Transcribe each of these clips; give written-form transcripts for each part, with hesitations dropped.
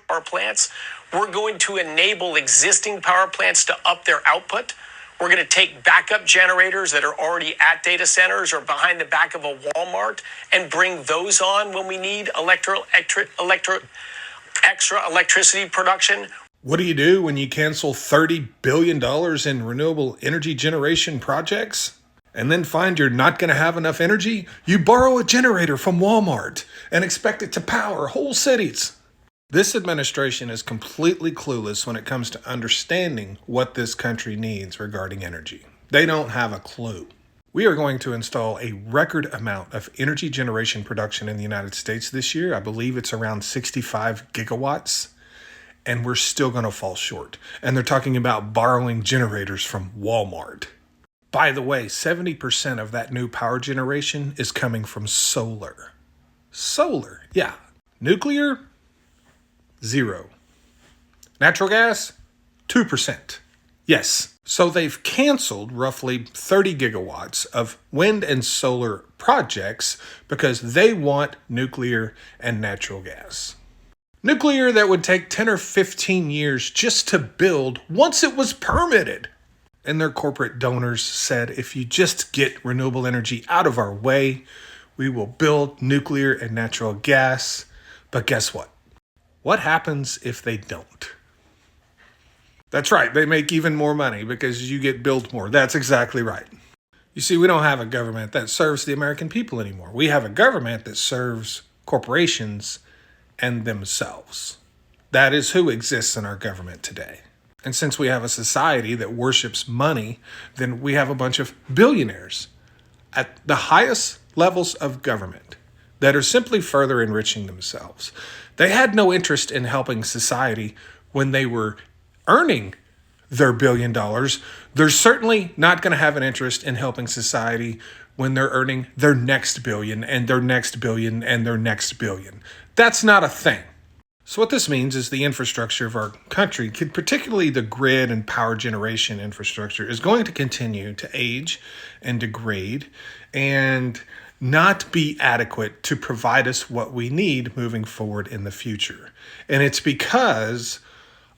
power plants. We're going to enable existing power plants to up their output. We're going to take backup generators that are already at data centers or behind the back of a Walmart and bring those on when we need extra electricity production. What do you do when you cancel $30 billion in renewable energy generation projects and then find you're not going to have enough energy? You borrow a generator from Walmart and expect it to power whole cities. This administration is completely clueless when it comes to understanding what this country needs regarding energy. They don't have a clue. We are going to install a record amount of energy generation production in the United States this year. I believe it's around 65 gigawatts, and we're still going to fall short. And they're talking about borrowing generators from Walmart. By the way, 70% of that new power generation is coming from solar. Solar, yeah. Nuclear? 0. Natural gas, 2%. Yes. So they've canceled roughly 30 gigawatts of wind and solar projects because they want nuclear and natural gas. Nuclear that would take 10 or 15 years just to build once it was permitted. And their corporate donors said, if you just get renewable energy out of our way, we will build nuclear and natural gas. But guess what? What happens if they don't? That's right, they make even more money because you get billed more. That's exactly right. You see, we don't have a government that serves the American people anymore. We have a government that serves corporations and themselves. That is who exists in our government today. And since we have a society that worships money, then we have a bunch of billionaires at the highest levels of government that are simply further enriching themselves. They had no interest in helping society when they were earning their $1 billion. They're certainly not going to have an interest in helping society when they're earning their next billion and their next billion and their next billion. That's not a thing. So what this means is the infrastructure of our country, particularly the grid and power generation infrastructure, is going to continue to age and degrade and not be adequate to provide us what we need moving forward in the future. And it's because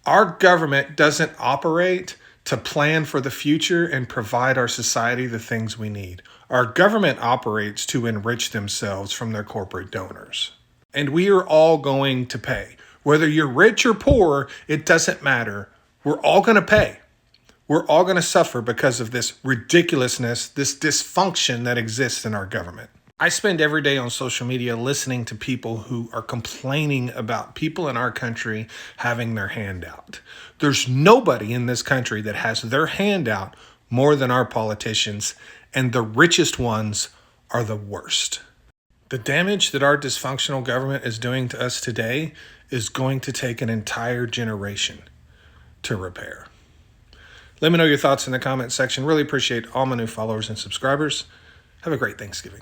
our government doesn't operate to plan for the future and provide our society the things we need. Our government operates to enrich themselves from their corporate donors. And we are all going to pay. Whether you're rich or poor, it doesn't matter. We're all going to pay. We're all going to suffer because of this ridiculousness, this dysfunction that exists in our government. I spend every day on social media listening to people who are complaining about people in our country having their hand out. There's nobody in this country that has their hand out more than our politicians, and the richest ones are the worst. The damage that our dysfunctional government is doing to us today is going to take an entire generation to repair. Let me know your thoughts in the comment section. Really appreciate all my new followers and subscribers. Have a great Thanksgiving.